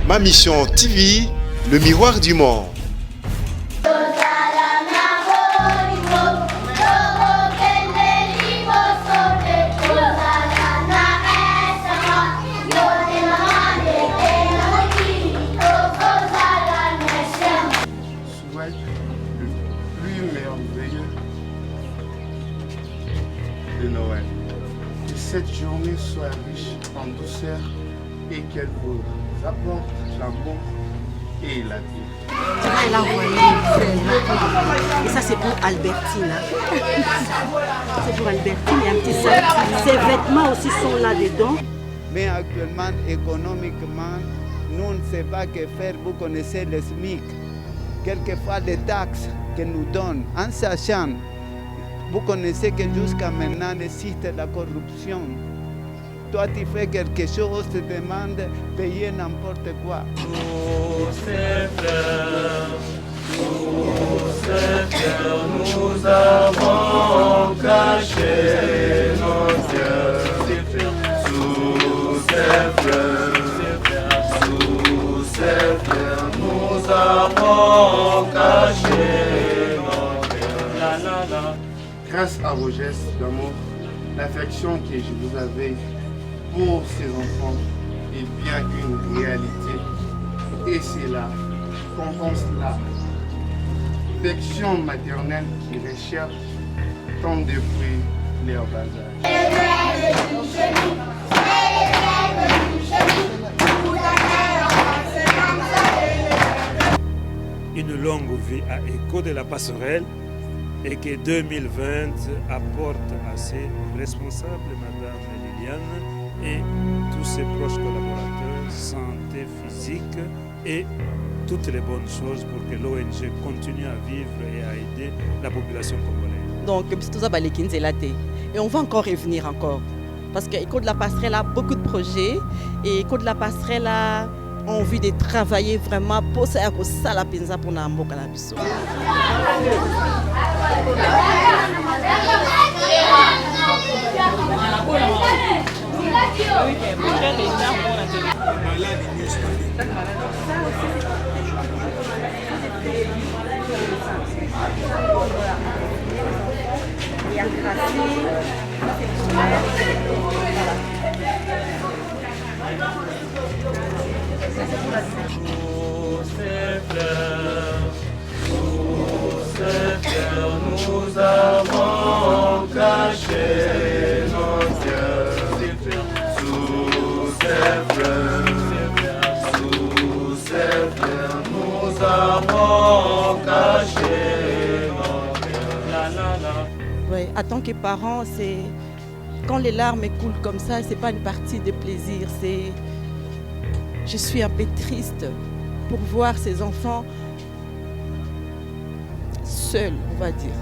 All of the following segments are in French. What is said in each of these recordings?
Ma Mission TV, le miroir du monde. Souhaite le plus merveilleux de Noël. Que cette journée soit riche en douceur et qu'elle vous apporte l'amour et la vie. Elle a envoyé une fleur. Et ça c'est pour Albertine. C'est pour Albertine, il y a un petit sac. Ses vêtements aussi sont là-dedans. Mais actuellement, économiquement, nous ne savons pas que faire. Vous connaissez le SMIC. Quelquefois, les taxes que nous donnent, en sachant, vous connaissez que jusqu'à maintenant existe la corruption. Toi, tu fais quelque chose, tu demandes payer n'importe quoi. Tous ces fleurs, nous avons caché nos yeux. Sous ces fleurs, nous avons caché nos cœurs. Grâce à vos gestes d'amour, l'affection que je vous avais pour ces enfants est bien une réalité. Et c'est là qu'on pense là. L'affection maternelle qui recherche tant depuis leur bas âge. Une longue vie à Écho de la Passerelle et que 2020 apporte à ses responsables, Madame Liliane, et tous ses proches collaborateurs, santé physique et toutes les bonnes choses pour que l'ONG continue à vivre et à aider la population congolaise. Donc, et on va encore revenir encore. Parce qu'Écho de la Passerelle a beaucoup de projets et Écho de la Passerelle a envie de travailler vraiment pour ça la pinza pour na mboka na biso. Nous avons caché nos yeux. Sous ces fleurs, nous avons caché nos cœurs. Oui, en tant que parent, c'est quand les larmes coulent comme ça, c'est pas une partie de plaisir. Je suis un peu triste pour voir ces enfants seuls, on va dire.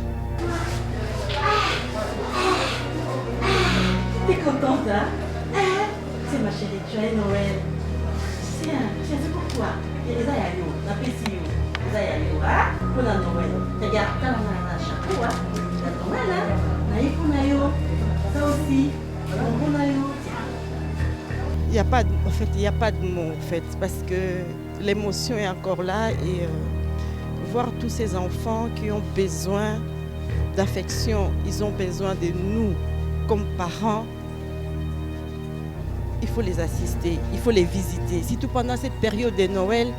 T'es contente, hein? C'est ma chérie, tu as Noël. Tiens, c'est pourquoi? Il y a des aïeux, la PCU, des aïeux, hein? Pour la Noël. Regarde, t'as un chapeau, hein? T'as Noël, hein? Naïf pour Naïo. Ça aussi. Pour Naïo. Il n'y a pas de mots en fait, parce que l'émotion est encore là et voir tous ces enfants qui ont besoin d'affection, ils ont besoin de nous comme parents. Il faut les assister, il faut les visiter, surtout pendant cette période de Noël.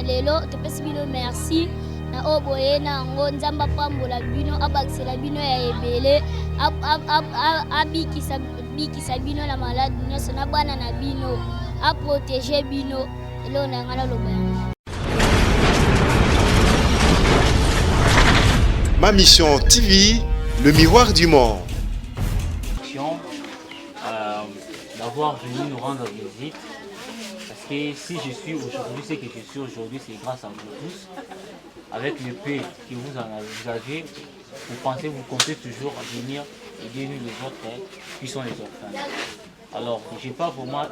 lelo topesi bino merci na oboye na ngo nzamba pambola bino abakisela bino ya ebele abikisa bino na malade nyonso na bana na bino aprotéger bino elo na ngala loba. Ma Mission TV, le miroir du monde. D'avoir venu nous rendre visite parce que si je suis aujourd'hui, ce que je suis aujourd'hui, c'est grâce à vous tous. Avec le paix que vous avez, vous comptez toujours à venir aider nous les autres qui sont les orphelins. Alors, je n'ai pas vraiment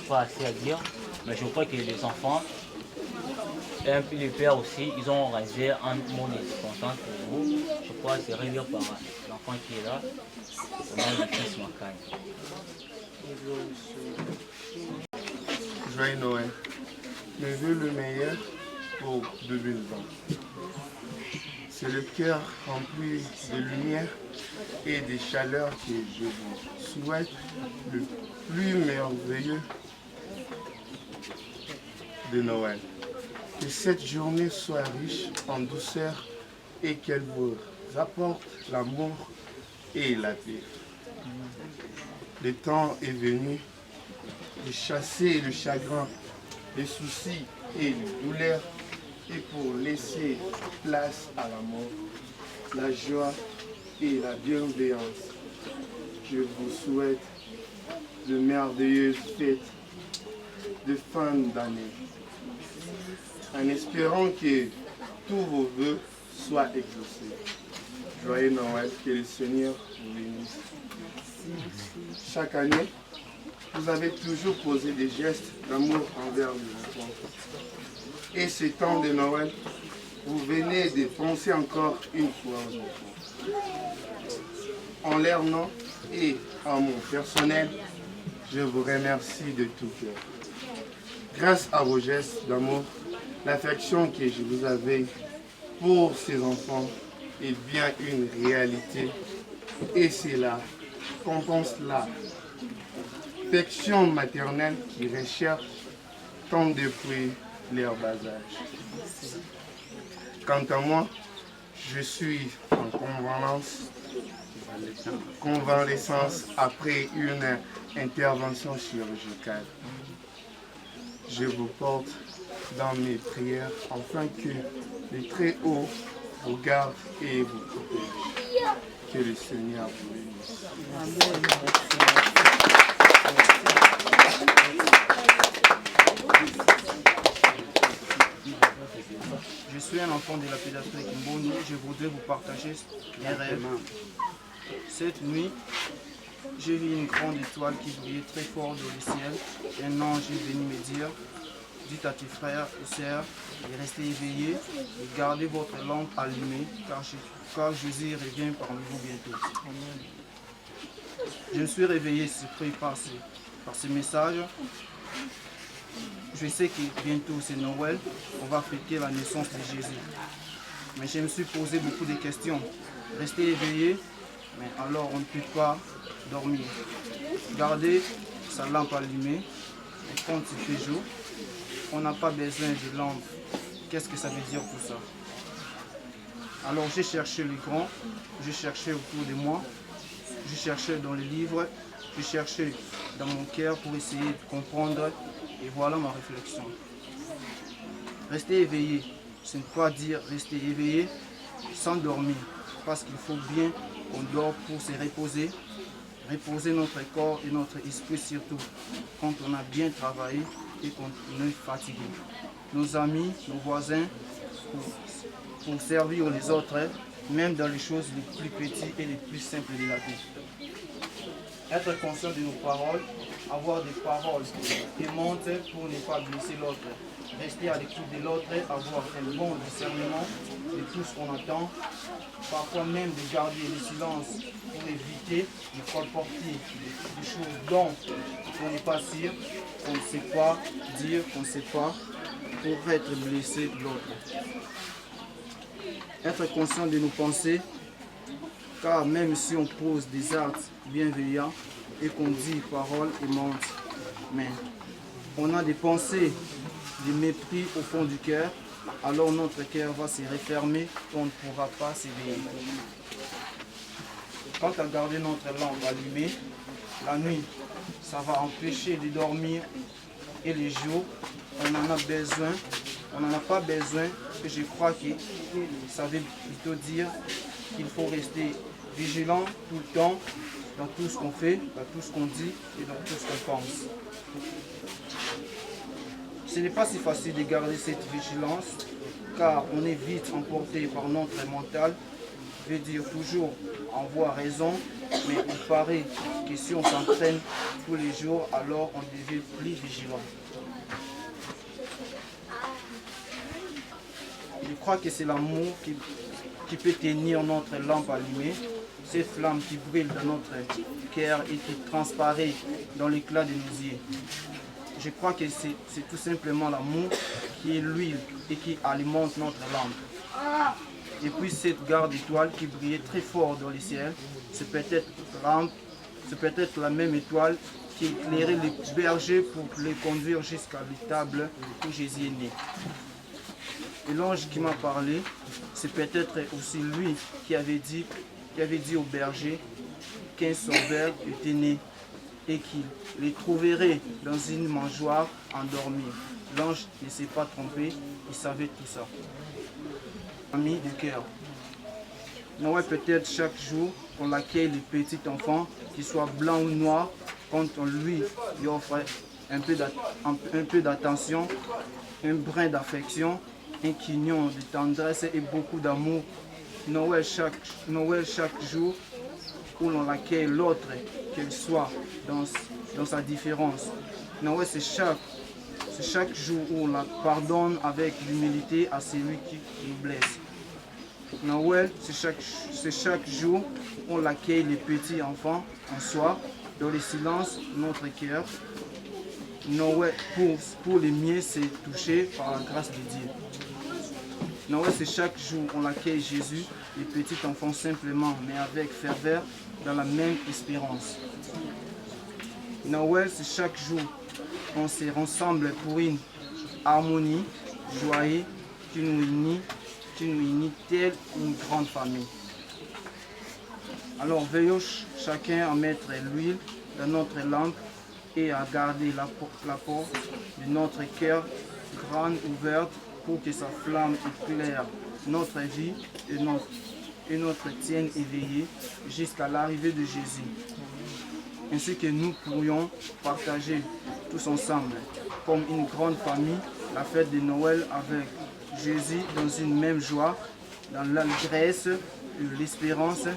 pas assez à dire, mais je crois que les enfants, et un peu les pères aussi, ils ont organisé un mot de content pour vous. Je crois que c'est relire par l'enfant qui est là, au nom du fils Makagne. Joyeux Noël. Je veux le meilleur pour 2020. C'est le cœur rempli de lumière et de chaleur que je vous souhaite le plus merveilleux de Noël. Que cette journée soit riche en douceur et qu'elle vous apporte l'amour et la paix. Le temps est venu de chasser le chagrin, les soucis et les douleurs et pour laisser place à l'amour, la joie et la bienveillance. Je vous souhaite de merveilleuses fêtes de fin d'année, en espérant que tous vos vœux soient exaucés. Joyeux Noël, que le Seigneur vous bénisse. Chaque année, vous avez toujours posé des gestes d'amour envers les enfants. Et ce temps de Noël, vous venez de penser encore une fois aux enfants. En leur nom et en mon personnel, je vous remercie de tout cœur. Grâce à vos gestes d'amour, l'affection que je vous avais pour ces enfants est bien une réalité. Et c'est là qu'on pense là. Affection maternelle qui recherche tant depuis leur bas âge. Quant à moi, je suis en convalescence après une intervention chirurgicale. Je vous porte dans mes prières afin que le Très-Haut vous garde et vous protège. Que le Seigneur vous bénisse. Amen. Je suis un enfant de la pédiatrie Kimboni. Je voudrais vous partager mes rêves. Cette nuit, j'ai vu une grande étoile qui brillait très fort dans le ciel. Un ange est venu me dire: dites à tes frères et sœurs de rester éveillés et gardez votre lampe allumée, car Jésus revient parmi vous bientôt. Je me suis réveillé surpris par ce message. Je sais que bientôt c'est Noël, on va fêter la naissance de Jésus. Mais je me suis posé beaucoup de questions. Rester éveillé, mais alors on ne peut pas dormir. Garder sa lampe allumée, mais quand il fait jour, on n'a pas besoin de lampe. Qu'est-ce que ça veut dire tout ça? Alors j'ai cherché les grands, j'ai cherché autour de moi, j'ai cherché dans les livres, j'ai cherché dans mon cœur pour essayer de comprendre. Et voilà ma réflexion. Rester éveillé, ce n'est pas dire rester éveillé sans dormir, parce qu'il faut bien qu'on dort pour se reposer, reposer notre corps et notre esprit surtout, quand on a bien travaillé et qu'on est fatigué. Nos amis, nos voisins, pour servir les autres, même dans les choses les plus petites et les plus simples de la vie. Être conscient de nos paroles, avoir des paroles aimantes pour ne pas blesser l'autre. Rester à l'écoute de l'autre, avoir un bon discernement de tout ce qu'on attend. Parfois même de garder le silence pour éviter de colporter des choses dont on n'est pas sûr, qu'on ne sait pas dire, qu'on ne sait pas, pour être blessé l'autre. Être conscient de nos pensées, car même si on pose des actes bienveillants et qu'on dit paroles aimantes, mais on a des pensées, des mépris au fond du cœur, alors notre cœur va se refermer, on ne pourra pas s'éveiller. Quant à garder notre lampe allumée, la nuit, ça va empêcher de dormir et les jours, on en a besoin, on n'en a pas besoin, et je crois que ça veut plutôt dire qu'il faut rester vigilant tout le temps dans tout ce qu'on fait, dans tout ce qu'on dit et dans tout ce qu'on pense. Ce n'est pas si facile de garder cette vigilance, car on est vite emporté par notre mental, veut dire toujours avoir raison, mais il paraît que si on s'entraîne tous les jours, alors on devient plus vigilant. Je crois que c'est l'amour qui peut tenir notre lampe allumée, cette flamme qui brille dans notre cœur et qui transparaît dans l'éclat de nos yeux. Je crois que c'est tout simplement l'amour qui est l'huile et qui alimente notre lampe. Et puis cette garde étoile qui brillait très fort dans le ciel, c'est peut-être la même étoile qui éclairait les bergers pour les conduire jusqu'à l'étable où Jésus est né. Et l'ange qui m'a parlé, c'est peut-être aussi lui qui avait dit aux bergers qu'un sauveur était né et qu'il les trouverait dans une mangeoire endormis. L'ange ne s'est pas trompé, il savait tout ça. Amis du cœur, Noël peut-être chaque jour on accueille les petits enfants, qu'ils soient blancs ou noirs, quand on lui offre un peu d'attention, un brin d'affection, un quignon de tendresse et beaucoup d'amour. Noël chaque jour où l'on accueille l'autre, qu'elle soit dans sa différence. Noël c'est chaque jour où on la pardonne avec l'humilité à celui qui nous blesse. Noël c'est chaque jour où on accueille les petits enfants en soi, dans le silence de notre cœur. Noël pour les miens c'est touché par la grâce de Dieu. Noël c'est chaque jour où on accueille Jésus, les petits enfants simplement, mais avec ferveur, dans la même espérance. Noël c'est chaque jour où on se rassemble pour une harmonie, joyeuse, qui nous unit telle une grande famille. Alors veillons chacun à mettre l'huile dans notre lampe et à garder la porte de notre cœur grande ouverte pour que sa flamme éclaire notre vie et notre tienne éveillée jusqu'à l'arrivée de Jésus. Ainsi que nous pourrions partager tous ensemble, comme une grande famille, la fête de Noël avec Jésus dans une même joie, dans l'allégresse et l'espérance.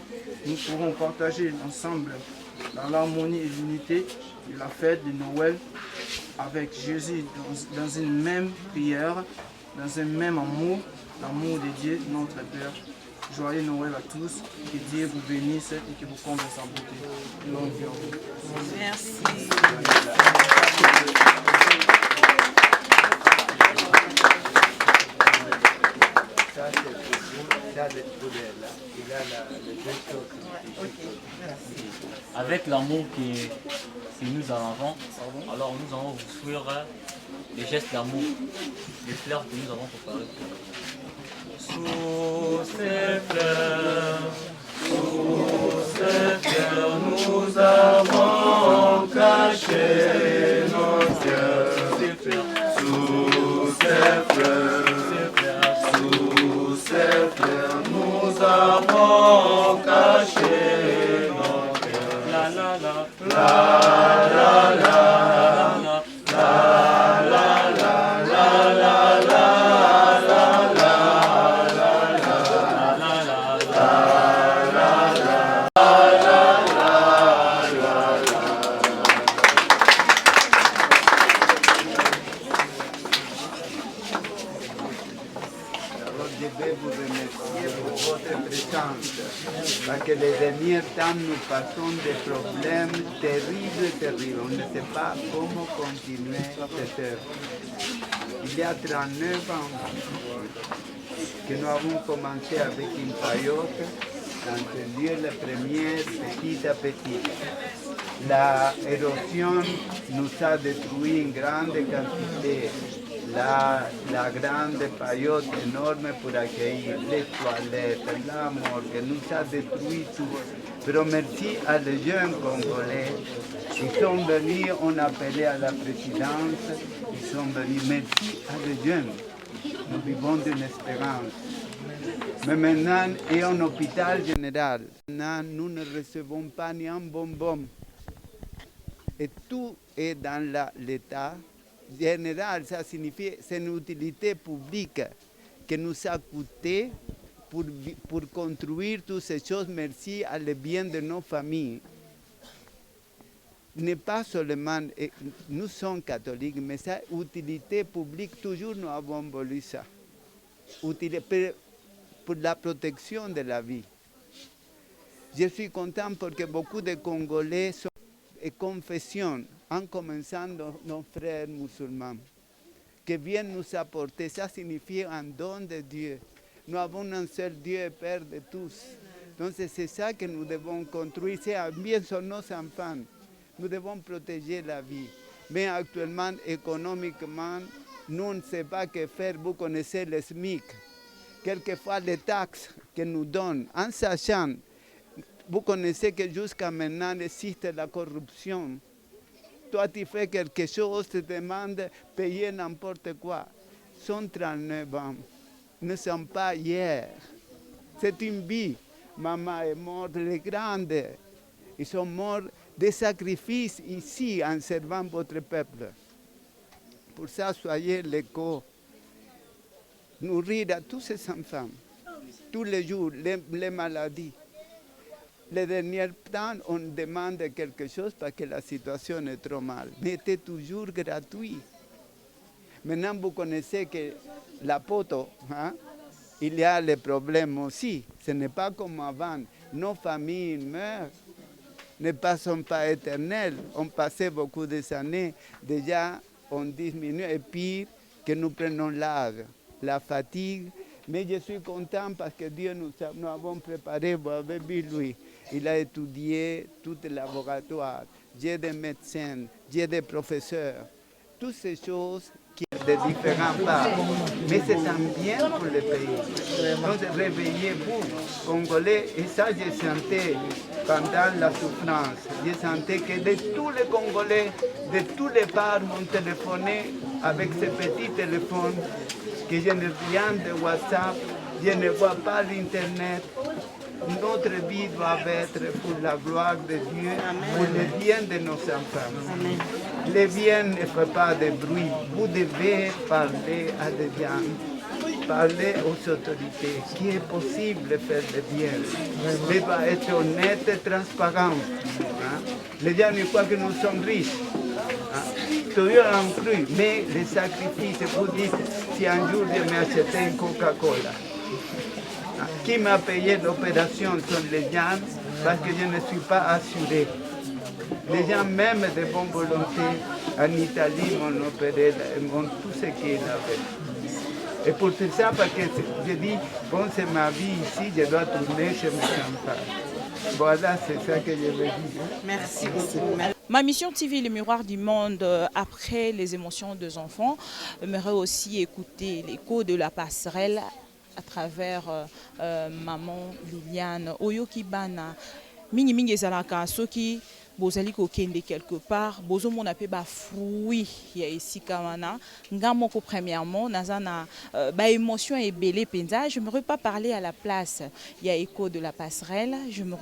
Nous pourrons partager ensemble dans l'harmonie et l'unité de la fête de Noël avec Jésus dans une même prière, dans un même amour, l'amour de Dieu, notre Père. Joyeux Noël à tous, que Dieu vous bénisse et que vous comble sa beauté. Longue vie à vous. Merci. Avec l'amour que nous avons, alors nous allons vous offrir les gestes d'amour, les fleurs que nous avons préparées. Sous ces fleurs, nous avons caché nos cœurs. Sous ces fleurs, nous avons caché nos cœurs. La la la, la la la, la la la, la la la. Parce que les derniers temps, nous passons des problèmes terribles. On ne sait pas comment continuer cette œuvre. Il y a 39 ans que nous avons commencé avec une paillote dans ce lieu, la première, petit à petit. La érosion nous a détruit une grande quantité. La grande paillote énorme pour accueillir les toilettes, la morgue, nous a détruit tout. Mais merci à les jeunes Congolais, ils sont venus, on a appelé à la présidence, ils sont venus, merci à les jeunes. Nous vivons d'une espérance. Mais maintenant, et en hôpital général, maintenant, nous ne recevons pas ni un bonbon. Et tout est dans l'état général, ça signifie c'est une utilité publique qui nous a coûté pour construire toutes ces choses, merci à le bien de nos familles. N'est pas seulement, nous sommes catholiques, mais ça, utilité publique, toujours nous avons voulu ça. Pour la protection de la vie. Je suis content parce que beaucoup de Congolais sont en confession, en commençant nos frères musulmans, qui viennent nous apporter. Ça signifie un don de Dieu. Nous avons un seul Dieu et Père de tous. Donc c'est ça que nous devons construire. C'est bien sur nos enfants. Nous devons protéger la vie. Mais actuellement, économiquement, nous ne savons pas que faire. Vous connaissez le SMIC. Quelquefois, les taxes que nous donnent, en sachant, vous connaissez que jusqu'à maintenant existe la corruption. Toi, tu fais quelque chose, tu demandes de payer n'importe quoi. 139 ans. Ne sont pas hier. C'est une vie. Maman est morte, les grandes. Ils sont morts des sacrifices ici en servant votre peuple. Pour ça, soyez l'écho. Nourrir à tous ces enfants, tous les jours, les maladies. Les derniers temps, on demande quelque chose parce que la situation est trop mal. Mais c'est toujours gratuit. Maintenant, vous connaissez que la poto, hein, il y a les problèmes aussi. Ce n'est pas comme avant. Nos familles meurent, ne passons pas éternelles. On passait beaucoup d'années. Déjà, on diminue. Et pire, que nous prenons l'âge, la fatigue. Mais je suis content parce que Dieu nous avons préparé, vous avez vu lui. Il a étudié tout le laboratoire. J'ai des médecins, j'ai des professeurs. Toutes ces choses qui sont de différents parts. Mais c'est un bien pour le pays. Donc réveillez-vous, Congolais. Et ça, je sentais pendant la souffrance. Je sentais que de tous les Congolais, de tous les parts, m'ont téléphoné avec ce petit téléphone, que je n'ai rien de WhatsApp, je ne vois pas l'Internet. Notre vie doit être pour la gloire de Dieu, pour le bien de nos enfants. Le bien ne fait pas de bruit. Vous devez parler à des gens, parler aux autorités, qui est possible de faire le bien. Mais va être honnête et transparent. Hein? Les gens ne croient que nous sommes riches. Toujours en cru, mais les sacrifices, vous dites, si un jour je m'achetais une Coca-Cola, qui m'a payé l'opération sont les gens parce que je ne suis pas assuré. Les gens même de bonne volonté en Italie m'ont opéré, m'ont tout ce qu'ils avaient. Et pour ça, parce que je dis, bon, c'est ma vie ici, je dois tourner chez mes enfants. Voilà, c'est ça que je veux dire. Merci beaucoup. Ma mission TV, le miroir du monde, après les émotions des enfants, j'aimerais aussi écouter l'écho de la passerelle à travers maman Liliane. Oyoki bana, mingi mingi ezalaka soki bozali kokende quelque part, bozo mon appé ba fruit ya esika wana. Ngamoko premièrement, nazana ba émotion et belé penza. Je me pas parler à la place. Il y a écho de la passerelle. Je me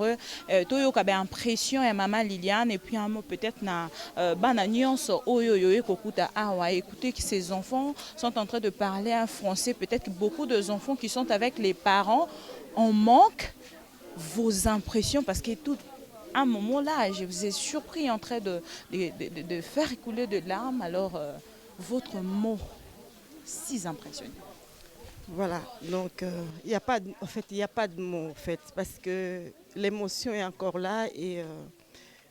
toyoka ba impression ya maman Liliane et puis un mot peut-être na bana nuance oyoyo kokuta awa. Écoutez que ces enfants sont en train de parler un français. Peut-être que beaucoup de enfants qui sont avec les parents en manque vos impressions parce que tout à un moment là, je vous ai surpris en train de faire couler de larmes. Alors, votre mot, si impressionnant. Voilà, donc il n'y a pas, en fait, il n'y a pas de mots, en fait, parce que l'émotion est encore là et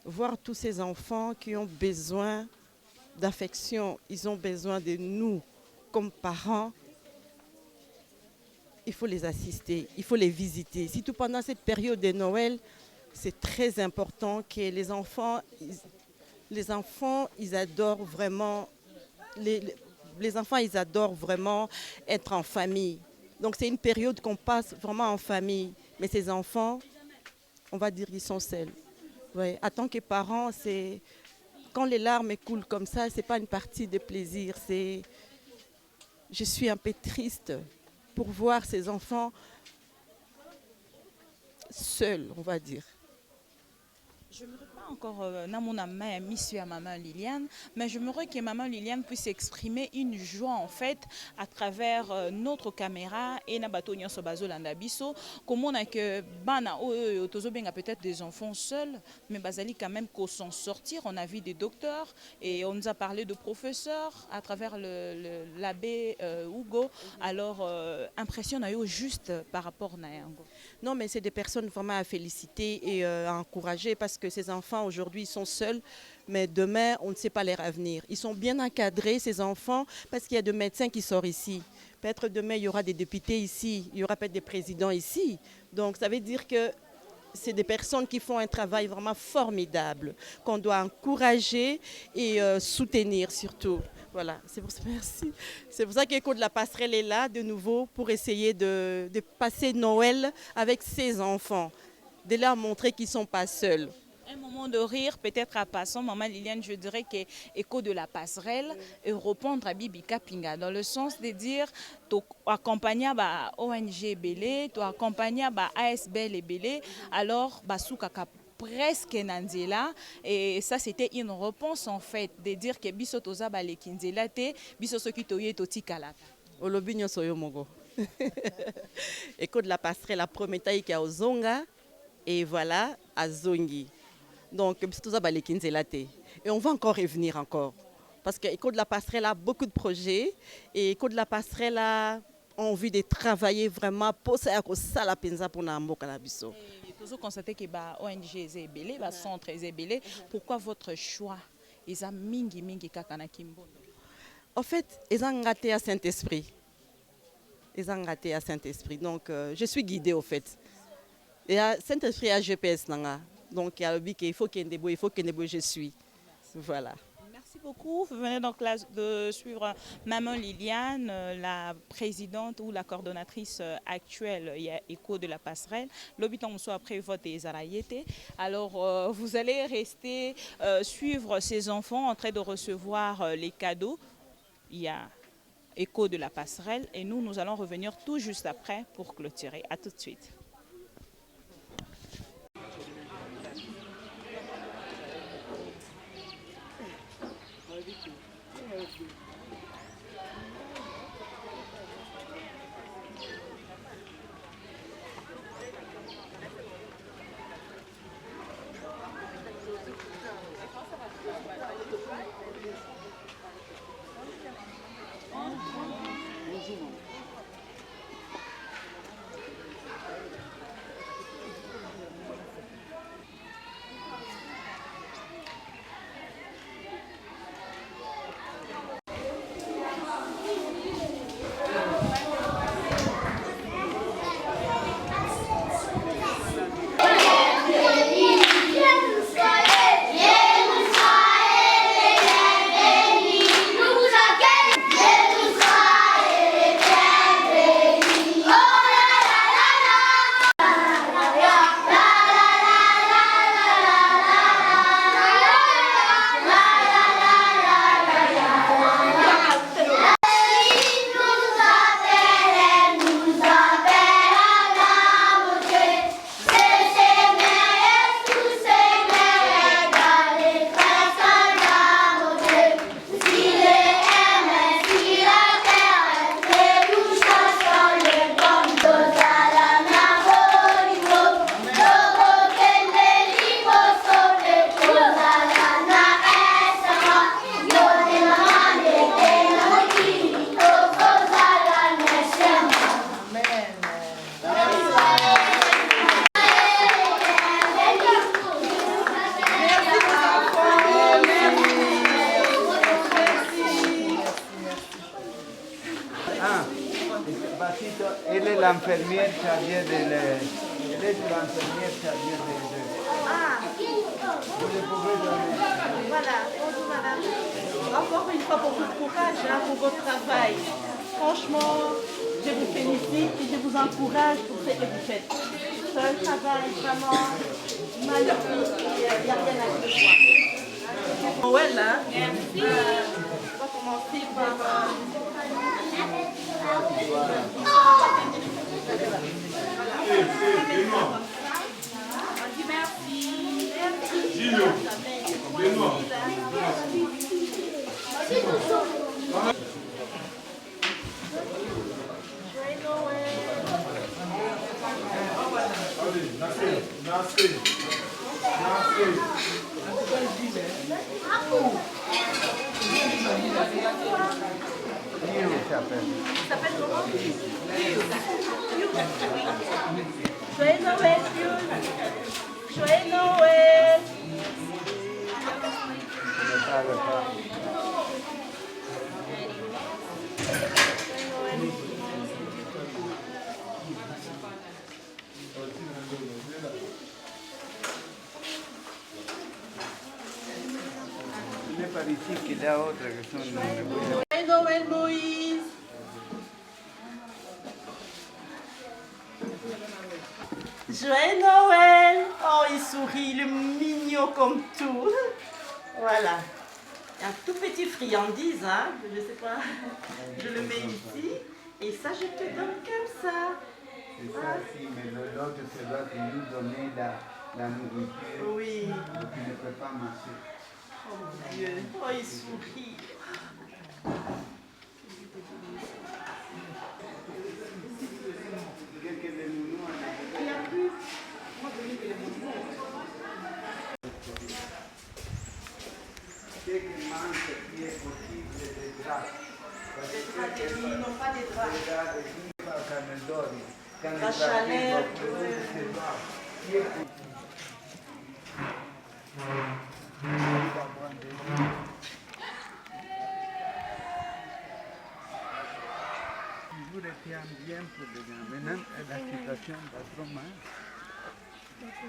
voir tous ces enfants qui ont besoin d'affection, ils ont besoin de nous comme parents. Il faut les assister, il faut les visiter. Surtout pendant cette période de Noël, c'est très important que les enfants, ils adorent vraiment, les enfants, ils adorent vraiment être en famille. Donc c'est une période qu'on passe vraiment en famille. Mais ces enfants, on va dire qu'ils sont seuls. Ouais. En tant que parents, c'est quand les larmes coulent comme ça, c'est pas une partie de plaisir. Je suis un peu triste pour voir ces enfants seuls, on va dire. Je me repars encore Namona Mission à Maman Liliane, mais j'aimerais que Maman Liliane puisse exprimer une joie en fait à travers notre caméra et Nabato Nyonso Bazolanda Biso. Comment on a que Bana Tozobenga peut-être des enfants seuls, mais Bazali quand même qu'on s'en sortir. On a vu des docteurs et on nous a parlé de professeurs à travers l'abbé Hugo. Alors, impression à eux juste par rapport à Nayango. Non, mais c'est des personnes vraiment à féliciter et à encourager parce que ces enfants aujourd'hui sont seuls, mais demain on ne sait pas leur avenir. Ils sont bien encadrés ces enfants parce qu'il y a des médecins qui sortent ici. Peut-être demain il y aura des députés ici, il y aura peut-être des présidents ici. Donc ça veut dire que c'est des personnes qui font un travail vraiment formidable, qu'on doit encourager et soutenir surtout. Voilà, c'est pour ça, merci. C'est pour ça qu'Écho de la Passerelle est là de nouveau pour essayer de passer Noël avec ses enfants, de leur montrer qu'ils ne sont pas seuls. Un moment de rire, peut-être à passant, Maman Liliane, je dirais qu'Écho de la Passerelle et répondre à Bibi Kapinga dans le sens de dire tu accompagnes ONG Belé, tu accompagnes ASBL et Belé, alors Soukaka presque Nanzela et ça c'était une réponse en fait de dire que biso toza ba lekinzela te biso soki toye totikala olobinyo soyo mogo. Écho de la Passerelle la première taille qui a ozonga et voilà à Zongi. Donc biso toza ba lekinzela te et on va encore revenir encore parce que Écho de la Passerelle a beaucoup de projets et Écho de la Passerelle a envie de travailler vraiment pour ça la penza pour na mboka na biso. Vous constatez que ONG est belé, centre est belé. Pourquoi votre choix? Ils ont mingi kakana kimbondo. En fait, ils ont raté à Saint-Esprit. Ils ont raté à Saint-Esprit. Donc, je suis guidée au fait. Et à Saint-Esprit, à GPS, donc il y a le but qu'il faut qu'il y ait des beaux, il faut qu'il y ait des beaux, je suis. Voilà. Merci beaucoup. Vous venez donc là de suivre Maman Liliane, la présidente ou la coordonnatrice actuelle, il y a Écho de la Passerelle. L'habitant soit après vote des Arayété. Alors vous allez rester suivre ces enfants en train de recevoir les cadeaux. Il y a Écho de la Passerelle et nous allons revenir tout juste après pour clôturer. À tout de suite. Elle est l'infirmière chargée de Ah, vous le pouvez donner. voilà, bonjour madame. Encore une fois pour votre courage, pour votre travail. Franchement, je vous félicite et je vous encourage pour ce que vous faites. C'est un travail vraiment magnifique et il n'y a rien à dire. Noël, hein? Merci. On va commencer par... Merci. Joyeux Noël, Joyeux Noël. Il n'est pas ici qu'il y a autre que son nom. Joyeux Noël, Moïse. Joyeux Noël. Oh, il sourit, il est mignon comme tout. Voilà. Il y a un tout petit friandise, hein. Je sais pas. Je le mets ici. Et ça, je te donne comme ça. C'est ça, si, mais l'autre, c'est là qui nous donner la nourriture. Oui. Donc il ne peut pas marcher. Oh mon Dieu. Oh, il sourit. Il n'y a plus. Ce qui manque, qui est possible, des draps. Parce que Ils n'ont pas des draps. La chaleur. Toujours été bien pour les gens. Maintenant, la situation va trop mal.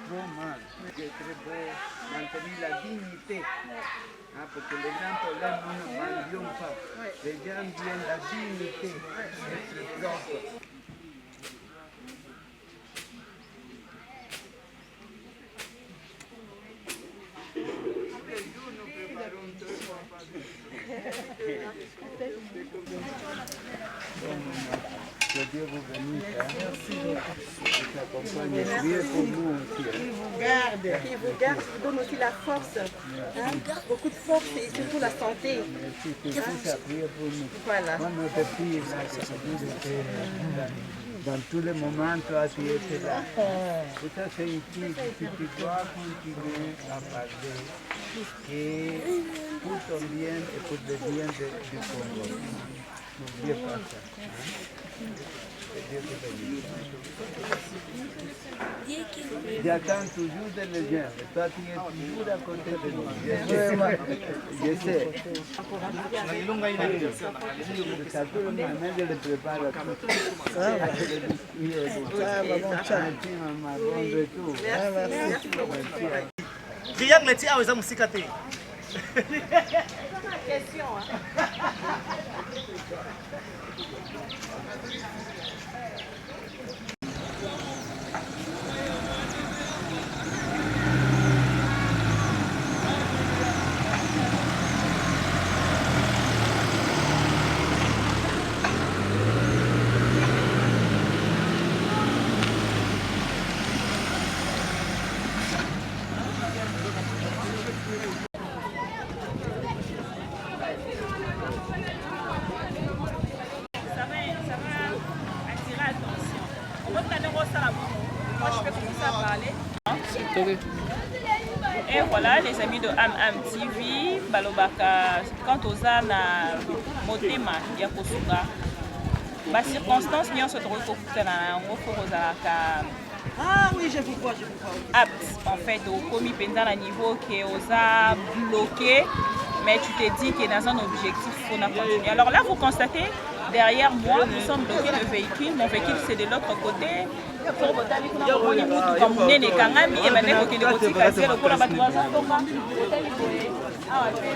Trop mal. C'est très beau maintenir la dignité. Hein, parce que les gens problèmes, nous ne mendions pas. Les gens viennent la dignité, être propre. Que Dieu vous bénisse. Priez pour nous aussi. Il vous garde, il vous garde, il vous donne aussi la force. Hein? Beaucoup de force et surtout la santé. Merci, c'est tout ça, priez pour nous. Voilà. Moi, notre fille, là, que Dieu était dans tous les moments, toi, tu étais là. Et ça, c'est une fille que tu dois continuer à parler. Et pour ton bien et pour le bien du Congo. N'oubliez pas ça. Que Dieu te bénisse. J'attends toujours de les gens. Et toi, tu es toujours à côté de nous. Je sais. Ça tout le monde, je le prépare à tout. Ça va. Triangle ti awa eza mosika te. Question, hein. Et voilà les amis de Am TV, balobaka quand oza na motema ya kosuka ba circonstances nyonso tokokutana na yango po kozalaka Ah oui, je vous vois. apte en fait au commis pendant à niveau qui osa bloqué, mais tu te dis que dans un objectif il faut continuer. Alors là vous constatez derrière moi nous sommes bloqués le véhicule, mon véhicule c'est de l'autre côté.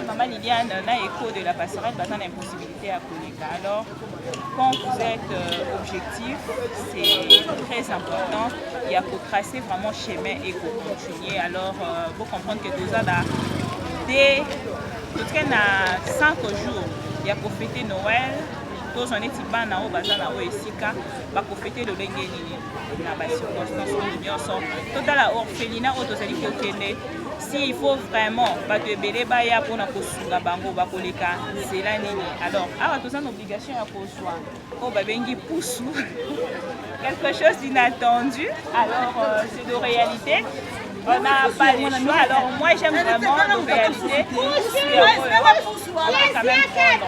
Maman Liliane, na écho de la passerelle, dans l'impossibilité à connecter. Alors, quand vous êtes objectif, c'est très important. Il y a pour tracer vraiment chemin et pour continuer. Alors, il faut comprendre que nous avons dès 5 jours, il y a pour fêter Noël. tozwa neti bana oyo baza na oyo esika bakofete lolenge nini na bacirconstance oyo nyonso totala orphelinat oyo tozali kokende si il faut vraiment bato ebele baya mpona kosunga bango bakoleka nzela nini alors awa toza na obligation ya kozwa oyo babengi pusu quelque chose d'inattendu alors c'est de réalité. On n'a pas le choix, alors moi j'aime vraiment nos réalités. On va quand même prendre.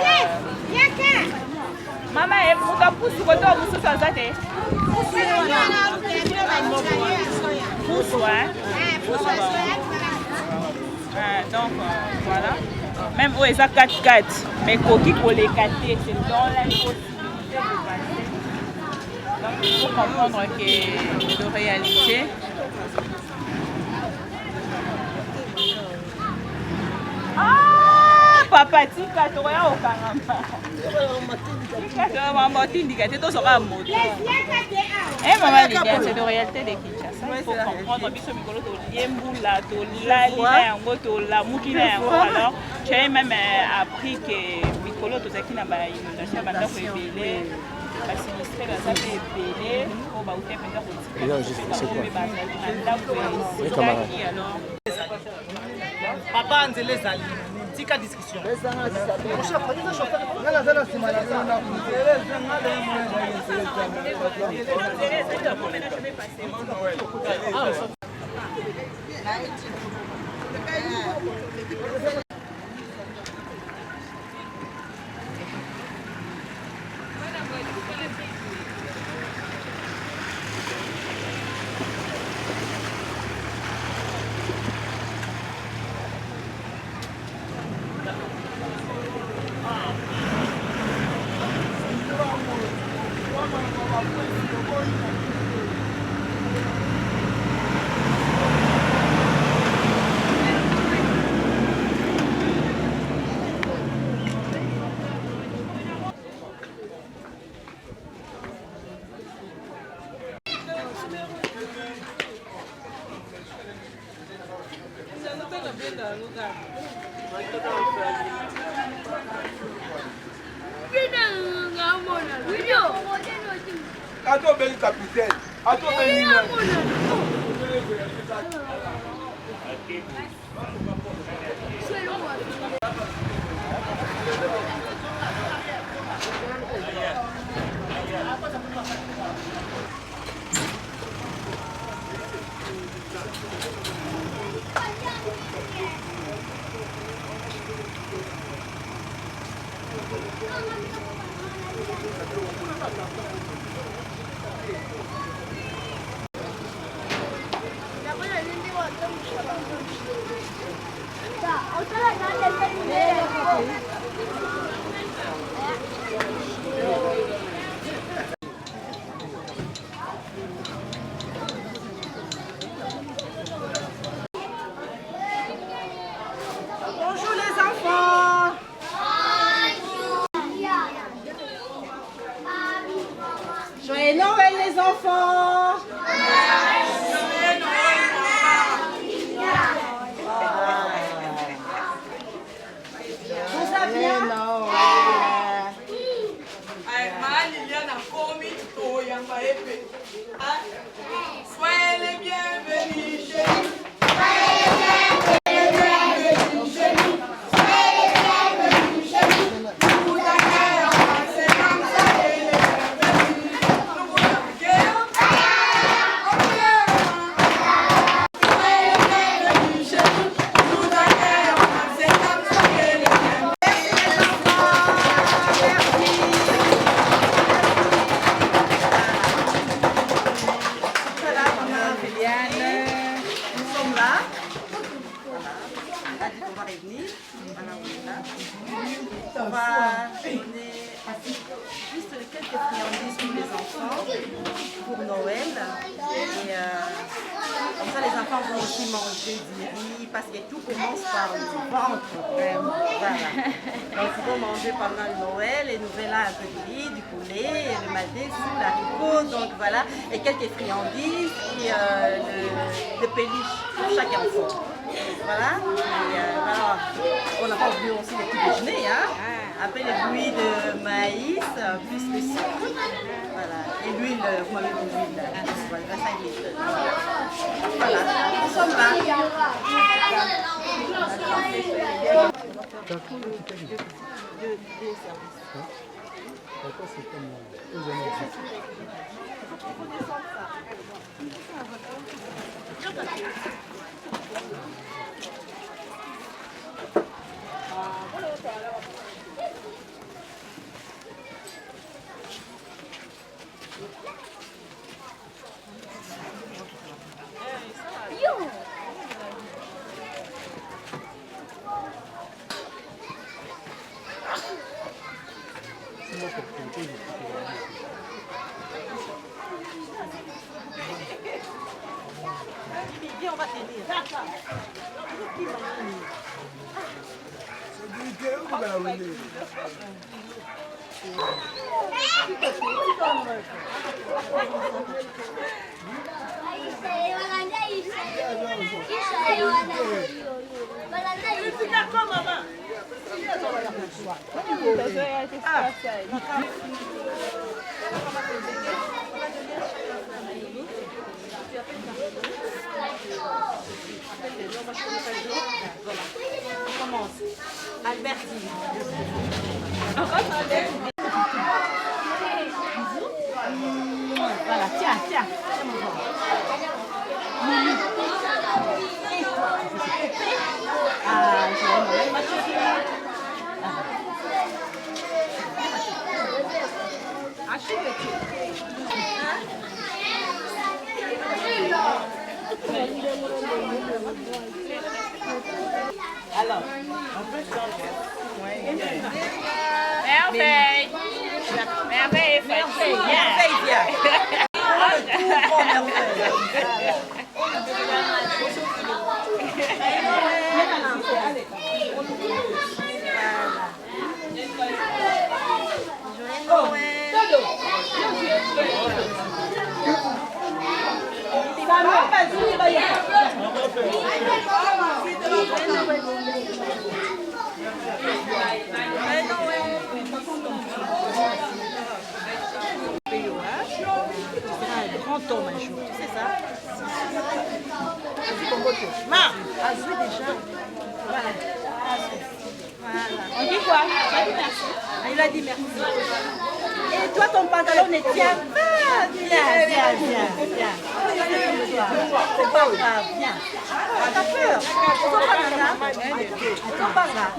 Maman, vous avez poussé votre pousse sans ça. Pousse, donc voilà. Même où ils ont 4-4, mais coquille pour les 4, c'est dans l'impossibilité de passer. Donc il faut comprendre que de réalité. Ah, papa, tika toya okangamba. Tika toya mama tindika te tozoka moto. Eh maman Liliane, c'est de réalité de Kinshasa. Il faut comprendre biso mikolo to liembula to lali na yango to lamuki na yango alors j'ai même appris que mikolo to zaki na ba inondation banda ko ebele. Ba sinistre ba sa pe ebele ko ba uté penza ko tika. Non, c'est quoi? Alors Papa Nzele Zali, tika discussion. Attends, ben capitaine. Attends, ben Bonjour les enfants. Joyeux Noël les enfants. Tout va bien? Soyez les bienvenus chez nous. On va donner juste quelques friandises pour les enfants pour Noël. Et comme ça, les enfants vont aussi manger du riz parce que tout commence par le ventre. Voilà. Donc, ils vont manger pendant le Noël et Nouvel An un peu de riz, du poulet, le madé, sous l'haricot. Donc voilà, et quelques friandises et le péliche pour chaque enfant. Voilà. Et, voilà. On n'a pas oublié aussi le petit déjeuner. Hein? Après le bruit de maïs, plus le sucre. Voilà. Et l'huile, vous m'avez dit l'huile. Voilà, 25 litres. Voilà, nous sommes là. Viens, on va t'aider. On commence. Albertine. Voilà, tiens, tiens. Ah, je vais me alors, on peut changer. Merveille. Merveille, merveille, merveille, bien. Un grand homme un jour, tu sais ça? Ma, a joué déjà. Voilà. On dit quoi? Tu as dit merci. Il a dit merci. Et toi, ton pantalon ne tient pas. Viens. C'est pas grave, viens. T'as peur. C'est pas grave. C'est pas grave.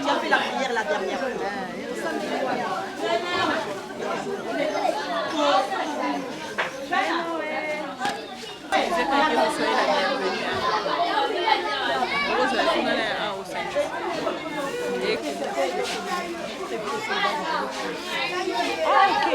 Tu as fait la prière la dernière fois. C'est pas que vous soyez la bienvenue. Rose, la finale est au centre. Ok.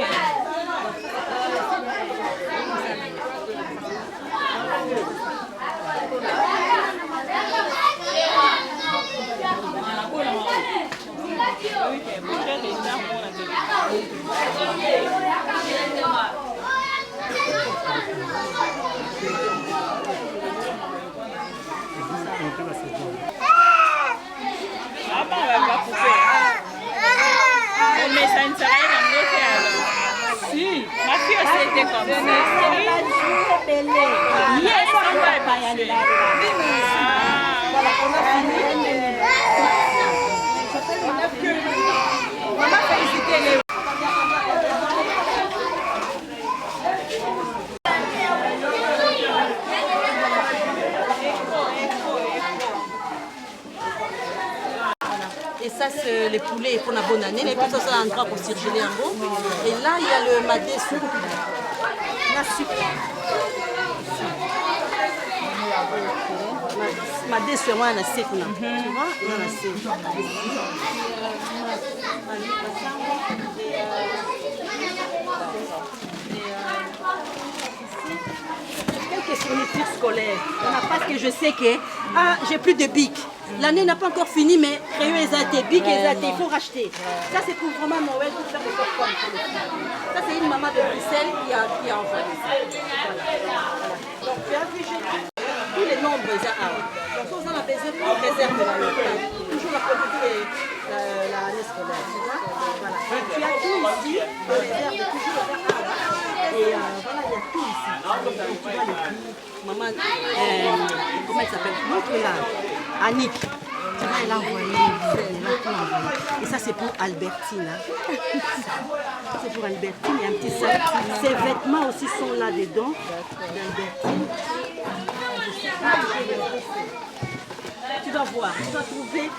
Mais ça ne sert à rien d'amener alors. Si, ma fille aussi était comme ça. Yes, on va pas y aller là. Voilà, on a fini. On a félicité les... Et ça, c'est les poulets pour la bonne année. Mais puis ça, c'est un endroit pour surgeler en haut. Et là, il y a le madé soupe. La soupe. ma déçue, moi, on a 7 là. Tu vois, on a 7. Quelques fournitures scolaires. Parce que je sais que j'ai plus de bic. L'année n'a pas encore fini, mais crayon exalté, bic exalté, il faut racheter. Ça, c'est pour vraiment Noël, pour faire des popcorn. Ça, c'est une maman de Bruxelles qui a envoyé ça. Voilà. Donc, tu as vu, tous les nombres, donc, on a besoin pour réserve de la locale. Toujours la production l'année scolaire. Tu vois? Voilà. Tu as tout ici, on réserve toujours le et voilà, il y a tout ici. Donc, tu vois les prix. Maman, comment elle s'appelle? Montre-la. Annick. Tu vois, elle a envoyé. Et ça, c'est pour Albertine. Hein. C'est pour Albertine. Il y a un petit sac. Ses vêtements aussi sont là-dedans. D'Albertine. Tu dois voir. Tu dois trouver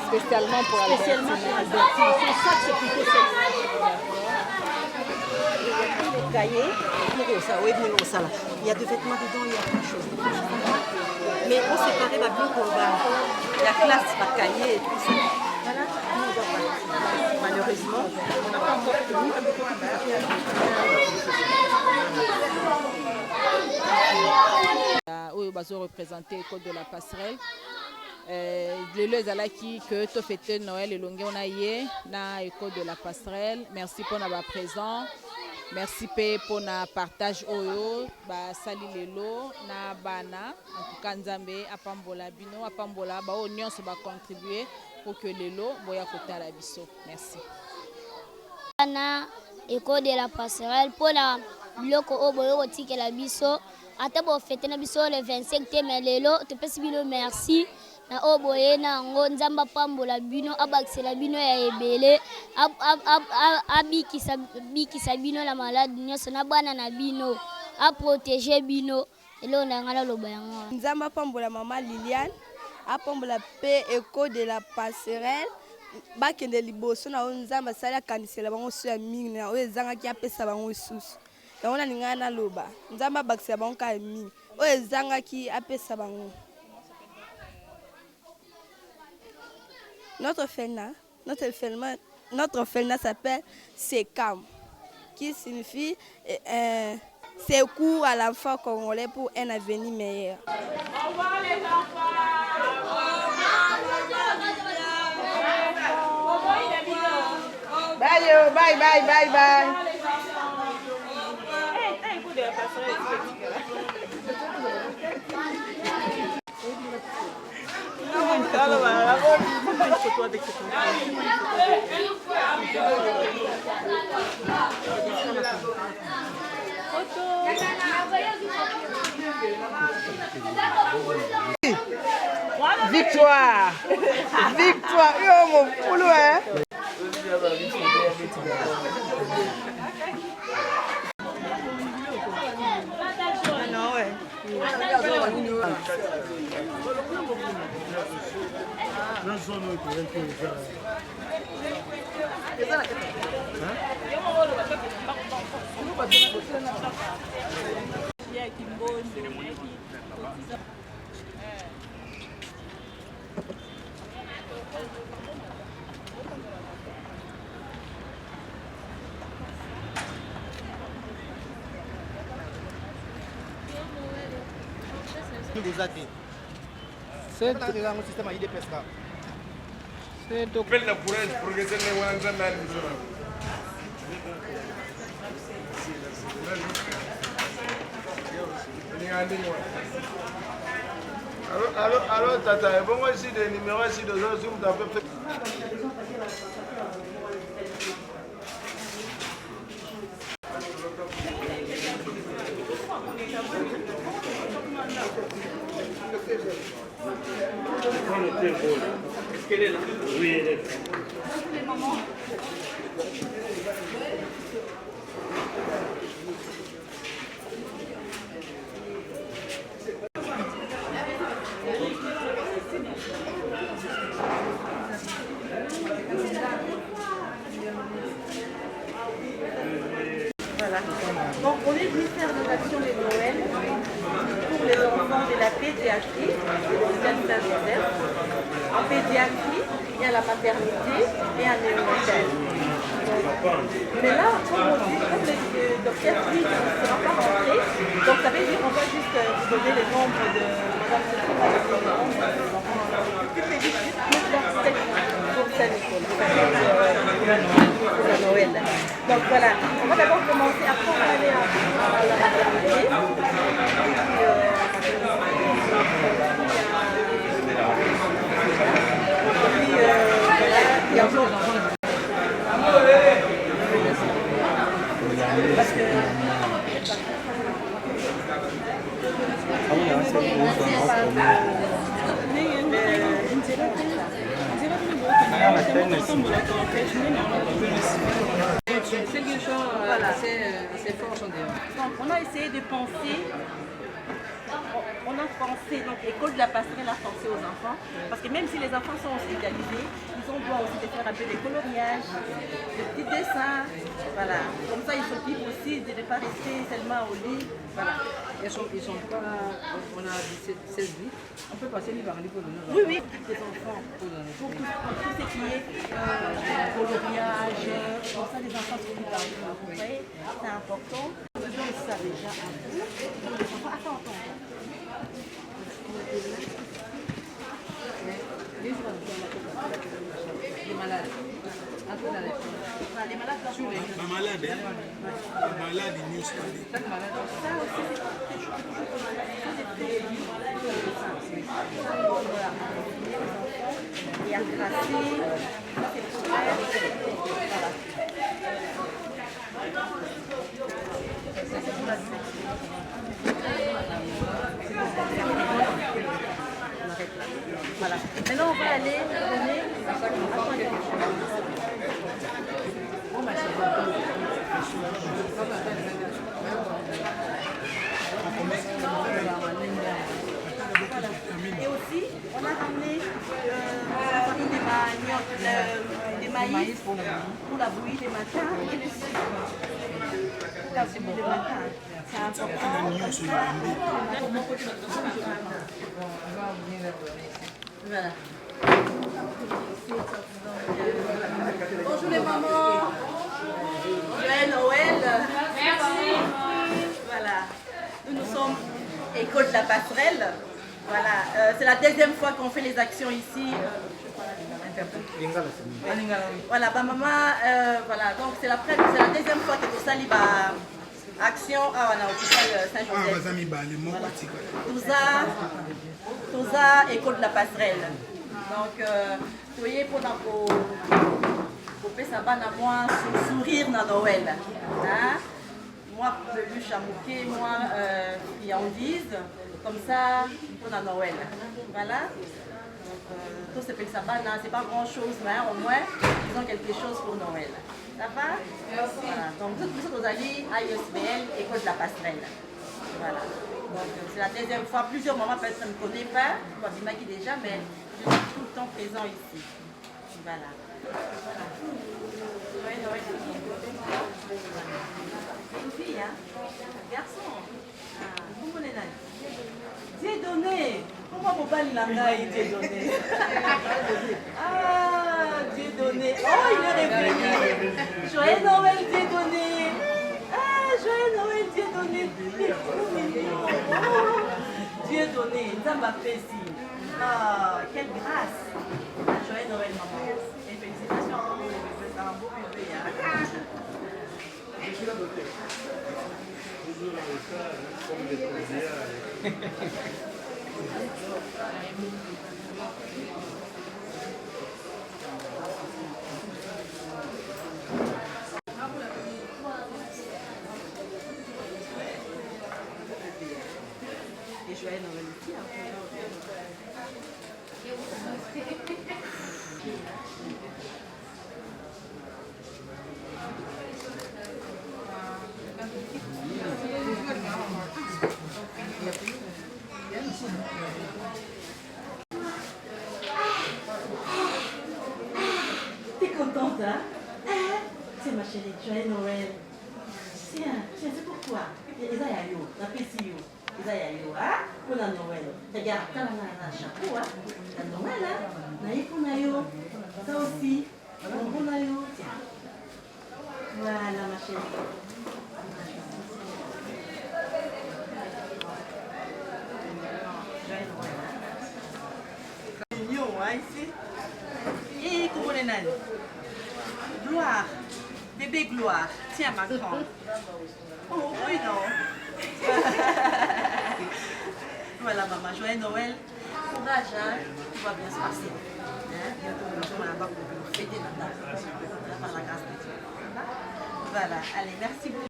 spécialement pour Albertine. Son sac, c'est plutôt sexy. Les cahiers, il y a des vêtements dedans, il y a plein de choses. Mais on séparait ma bloc, la classe par cahier et tout ça. Voilà, nous on doit partir. Malheureusement, on n'a pas encore fini. Oyo bazo représenter l'école de la passerelle. Lelo ezalaki que to fêter Noël elonge on a yé na école de la passerelle. Merci pour na présent. Merci pour na partage oyo ba sali lelo na bana en tout cas nzambe apambola bino apambola ba o nyonso ba contribuer pour que lelo boya kota la biso. Merci. Na école de la passerelle pour la biloko o boyo kotike la biso ata bo fêter na biso le 25 mais lelo te pesi bino merci. Na oboye na ngo nzamba pambola bino abakisela bino ya ebele abikisa bino la malade nyonso na bana na bino a protéger bino elo na ngala loba yango nzamba pambola mama Liliane apambola pe école de la passerelle bakende liboso na nzamba sala kanisela bango so ya mingi na oyo ezanga ki apesa bango susu yango na ningana na loba nzamba bakisela bango ka mingi oyo ezanga ki apesa bango. Notre orphelinat s'appelle SECAM, qui signifie Secours à l'enfant congolais pour un avenir meilleur. Au revoir les enfants. Bye, bye, bye. Victoire! Victoire! Yo, mon poulou, hein? Non, ouais. Allô, tata, bon, moi ici des numéros ici de Zoom d'après. Est-ce qu'elle est là? Oui, elle est là. Voilà. Donc on est venu faire nos actions de Noël pour les enfants de la pédiatrie de l'hôpital Saint-Joseph. En pédiatrie, il y a la maternité et un néonatal. Mais là, comme on dit, comme le docteur dit qu'il ne sera pas rentré, donc ça veut dire qu'on va juste vous donner le nombre de Madame pour Saint-Nicole, pour la Noël. Donc voilà, on va d'abord commencer, après on va aller à la maternité. Il y a encore parce que on a essayé de penser. On a pensé, donc l'école de la passerelle a pensé aux enfants, parce que même si les enfants sont hospitalisés, ils ont droit aussi de faire un peu de coloriage, de petits dessins, voilà. Comme ça, ils s'occupent aussi de ne pas rester seulement au lit, voilà. Ils sont pas, on a 16 vies, on peut passer l'hiver pour le Oui, oui, des enfants, pour tout ce qui est coloriage, comme ça les enfants s'occupent par eux, vous voyez, c'est important. Ils ont ça déjà un peu. Les enfants, attends. Les malades. Les malades, sur les malades, ils nous ça aussi, c'est toujours et à grasser, voilà. Maintenant, on va aller donner et aussi, on a ramené la farine des maïs pour la bouillie des matins et le sucre. Pour la bouillie des matins. C'est important. Voilà. Bonjour les mamans. Joyeux Noël. Merci. Voilà. Nous sommes École de la Passerelle. Voilà. C'est la deuxième fois qu'on fait les actions ici. Voilà, bah maman, voilà, donc c'est la deuxième fois que tu salis action à l'hôpital Saint-Joseph. Touza, École de la Passerelle. Donc, vous voyez, pour faire ça, moi, sourire dans Noël. Hein? Moi, peluche à moquer, moi, friandise, comme ça, pour Noël. Voilà. Tout ce que ça va, c'est pas grand chose, mais au moins, ils ont quelque chose pour Noël. Ça va? Voilà. Donc, vous allez à ISBL, École de la Passerelle. Voilà. Donc, c'est la deuxième fois. Plusieurs mamans peut-être ne me connaissent pas, comme je m'acquis déjà, mais je suis tout le temps présent ici. Voilà. Ouais, Noël. Une fille, hein? Garçon. Comment on est là? Dieu donné. Comment mon père l'a été donné? Ah, Dieu donné. Oh, il est revenu. Joyeux Noël, Dieu donné. Ah, joyeux Noël, Dieu donné. Oh, Dieu donné. Zamba Pessi. Ah, quelle grâce. Joyeux Noël, maman. Et félicitations à vous. C'est un beau bébé. Je suis là, docteur. Toujours avec ça, comme des plaisirs. Et joyeux Noël aussi. T'es contente, hein? C'est ma chérie, joyeux Noël. Tiens, c'est pourquoi. Les aïeux, la PCU, les aïeux, hein? Kuna Noël. Regarde, t'as la chapeau, hein. La Noël, hein. Naïkunayo. Ça aussi. Naïkunayo. Tiens. Voilà, ma chérie. Mignon, hein, ici. Et comment on est? Gloire. Bébé Gloire. Tiens, ma grande. Oh, oui, non. Voilà, maman. Joyeux Noël. Courage, hein. Tout va bien se passer. Hein? Bientôt, nous sommes là-bas pour fêter notre date. Par la grâce de Dieu. Voilà. Allez, merci beaucoup.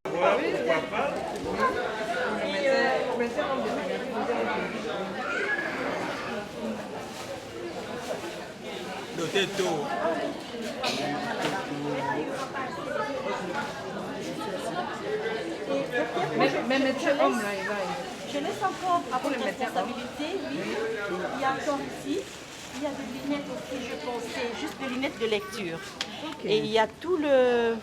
Mais médecin homme là, je laisse encore à votre responsabilité. Oui. Il y a encore ici. Il y a des lunettes aussi, je pense. C'est juste des lunettes de lecture. Okay. Et il y a tout le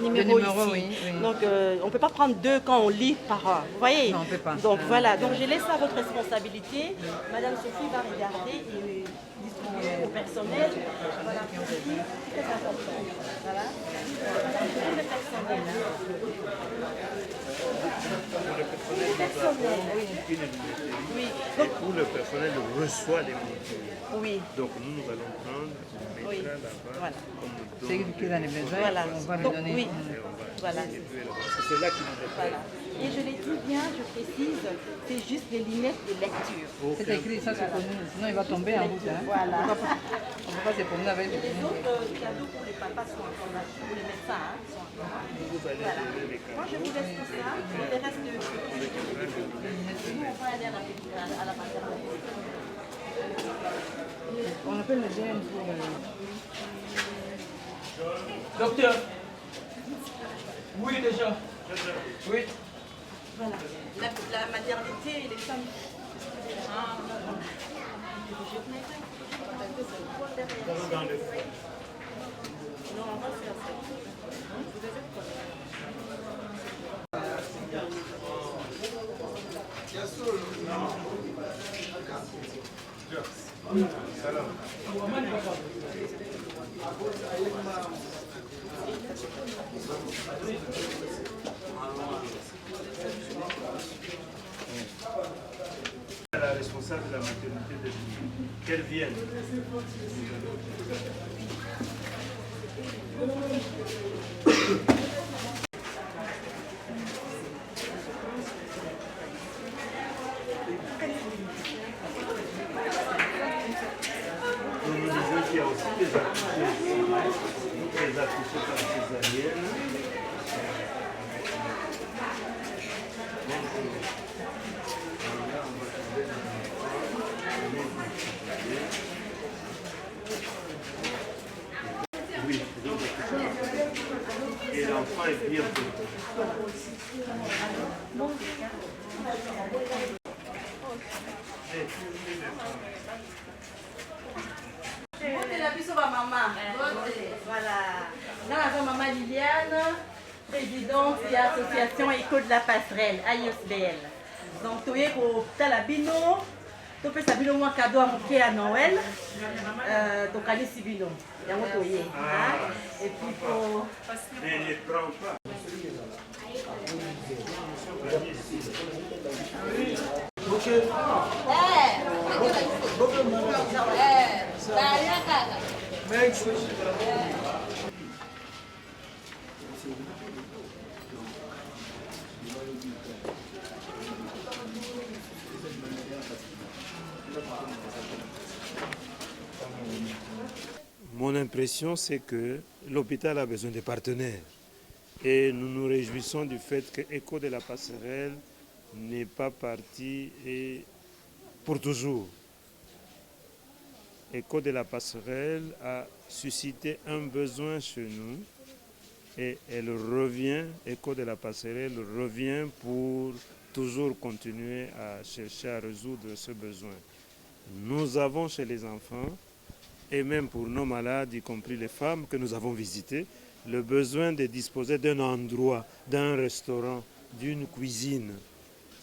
numéro ici. Oui, oui. Donc on ne peut pas prendre 2 quand on lit par heure. Vous voyez? Non, on ne peut pas. Donc voilà, donc je laisse à votre responsabilité. Madame Sophie va regarder et distribuer au personnel. Voilà, très important. Voilà. Pour le personnel. Oui. Et où le personnel reçoit les montures. Oui. Donc nous allons prendre, on mettra là-bas. Voilà. C'est lui qui a les besoins, voilà. on va lui Donc, donner. Oui. Voilà. C'est là qu'il nous dépend. Voilà. Et je l'ai dit bien, je précise, c'est juste des lunettes de lecture. C'est écrit, ça c'est pour nous, sinon il va tomber en route. Hein. Voilà. On ne peut pas se promener avec des Les autres cadeaux pour les papas sont encore là, pour les médecins. Hein, sont encore là. Voilà. Moi je vous laisse tout ça, et le reste de... Nous on va aller à la maternité. On appelle le DN pour... Docteur. Oui, déjà. Oui. Voilà. La maternité et les femmes. Dans le fond. Non, on va faire ça. Vous devez La responsable de la maternité de qu'elle vienne. Nous nous disons qu'il y a aussi des accouchés par césarienne. Oui, et l'enfant est bien petit. La biso ba maman. Voilà. Là, maman Liliane, présidente de l'association Éco de la Passerelle, AISBL. Donc, tu es au Talabino, tu fais Sabino moi cadeau à moquer à Noël, tu connais Sibino. Et puis pour. Mais ne prends pas. Mon impression, c'est que l'hôpital a besoin de partenaires. Et nous nous réjouissons du fait que Éco de la Passerelle n'est pas parti et pour toujours. Éco de la Passerelle a suscité un besoin chez nous et elle revient, Éco de la Passerelle revient pour toujours continuer à chercher à résoudre ce besoin. Nous avons chez les enfants, et même pour nos malades, y compris les femmes que nous avons visitées, le besoin de disposer d'un endroit, d'un restaurant, d'une cuisine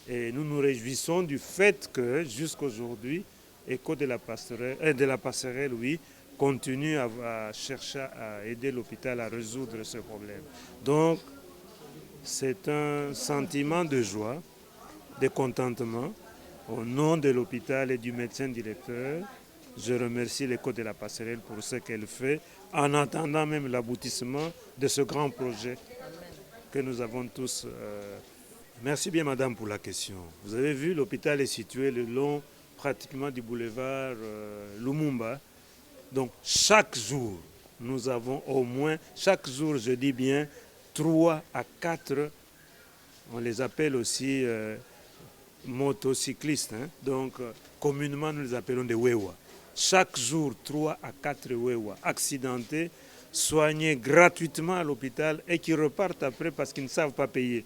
Et nous nous réjouissons du fait que jusqu'aujourd'hui, ECHO de la passerelle, oui, continue à chercher à aider l'hôpital à résoudre ce problème. Donc, c'est un sentiment de joie, de contentement. Au nom de l'hôpital et du médecin directeur, je remercie l'ECHO de la passerelle pour ce qu'elle fait, en attendant même l'aboutissement de ce grand projet que nous avons tous. Merci bien, madame, pour la question. Vous avez vu, l'hôpital est situé le long pratiquement du boulevard Lumumba. Donc, chaque jour, nous avons au moins, chaque jour, je dis bien, 3 à 4, on les appelle aussi motocyclistes. Hein? Donc, communément, nous les appelons des Wewa. Chaque jour, 3 à 4 Wewa accidentés, soignés gratuitement à l'hôpital et qui repartent après parce qu'ils ne savent pas payer.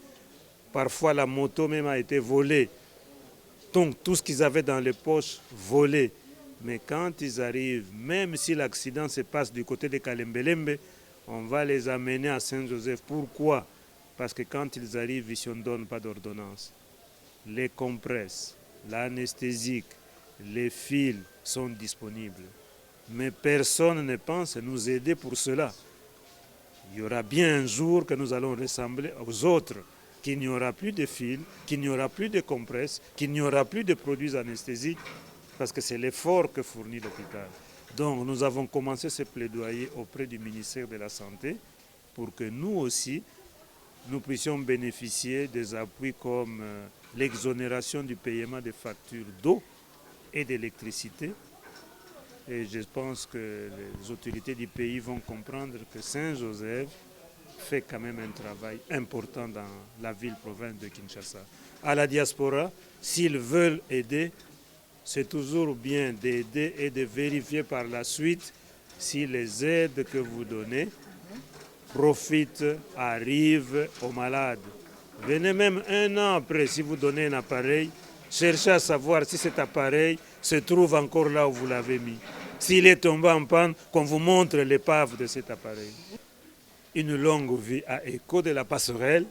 Parfois, la moto même a été volée. Donc, tout ce qu'ils avaient dans les poches, volé. Mais quand ils arrivent, même si l'accident se passe du côté de Kalembelembe, on va les amener à Saint-Joseph. Pourquoi? Parce que quand ils arrivent, ici, on ne donne pas d'ordonnance. Les compresses, l'anesthésique, les fils sont disponibles. Mais personne ne pense nous aider pour cela. Il y aura bien un jour que nous allons ressembler aux autres, qu'il n'y aura plus de fils, qu'il n'y aura plus de compresses, qu'il n'y aura plus de produits anesthésiques, parce que c'est l'effort que fournit l'hôpital. Donc nous avons commencé ce plaidoyer auprès du ministère de la Santé pour que nous aussi, nous puissions bénéficier des appuis comme l'exonération du paiement des factures d'eau et d'électricité. Et je pense que les autorités du pays vont comprendre que Saint-Joseph fait quand même un travail important dans la ville-province de Kinshasa. À la diaspora, s'ils veulent aider, c'est toujours bien d'aider et de vérifier par la suite si les aides que vous donnez profitent, arrivent aux malades. Venez même un an après, si vous donnez un appareil, cherchez à savoir si cet appareil se trouve encore là où vous l'avez mis. S'il est tombé en panne, qu'on vous montre l'épave de cet appareil. Une longue vie à ECHO de la passerelle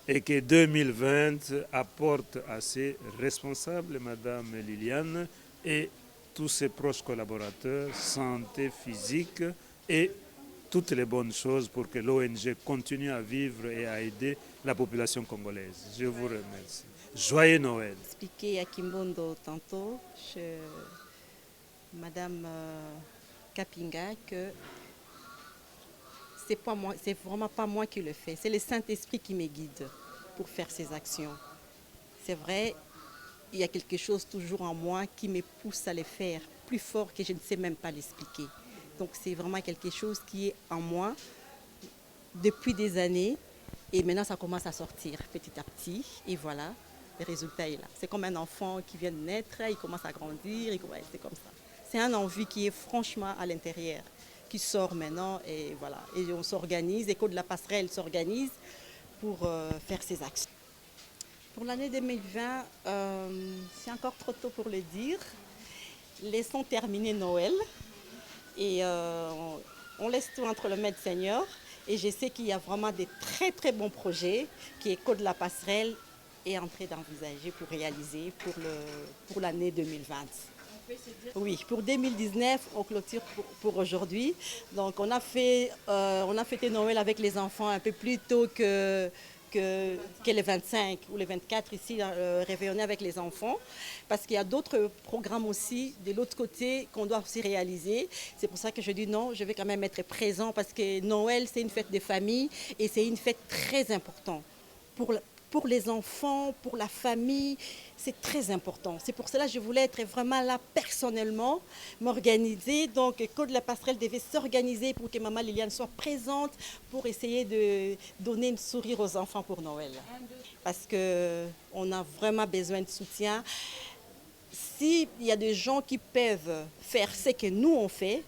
et que 2020 apporte à ses responsables, Madame Liliane, et tous ses proches collaborateurs, santé physique et toutes les bonnes choses pour que l'ONG continue à vivre et à aider la population congolaise. Je vous remercie. Joyeux Noël. Expliqué à Kimbondo tantôt, chez Madame Kapinga, que c'est vraiment pas moi qui le fais, c'est le Saint-Esprit qui me guide pour faire ces actions. C'est vrai, il y a quelque chose toujours en moi qui me pousse à les faire, plus fort que je ne sais même pas l'expliquer. Donc c'est vraiment quelque chose qui est en moi depuis des années et maintenant ça commence à sortir petit à petit et voilà, le résultat est là. C'est comme un enfant qui vient de naître, il commence à grandir, c'est comme ça. C'est un envie qui est franchement à l'intérieur, qui sort maintenant et voilà. Et on s'organise, ECHO de la passerelle s'organise pour faire ces actions. Pour l'année 2020, c'est encore trop tôt pour le dire. Laissons terminer Noël et on laisse tout entre le Maître Seigneur. Et je sais qu'il y a vraiment des très très bons projets qu'ECHO de la passerelle est en train d'envisager pour réaliser pour l'année 2020. Oui, pour 2019, on clôture pour aujourd'hui. Donc on a fêté Noël avec les enfants un peu plus tôt que les 25 ou les 24 ici, réveillonner avec les enfants. Parce qu'il y a d'autres programmes aussi de l'autre côté qu'on doit aussi réaliser. C'est pour ça que je dis non, je vais quand même être présent parce que Noël, c'est une fête de famille et c'est une fête très importante. Pour les enfants, pour la famille, c'est très important. C'est pour cela que je voulais être vraiment là personnellement, m'organiser. Donc, ECHO de la passerelle devait s'organiser pour que Maman Liliane soit présente pour essayer de donner une sourire aux enfants pour Noël. Parce qu'on a vraiment besoin de soutien. S'il y a des gens qui peuvent faire ce que nous on fait,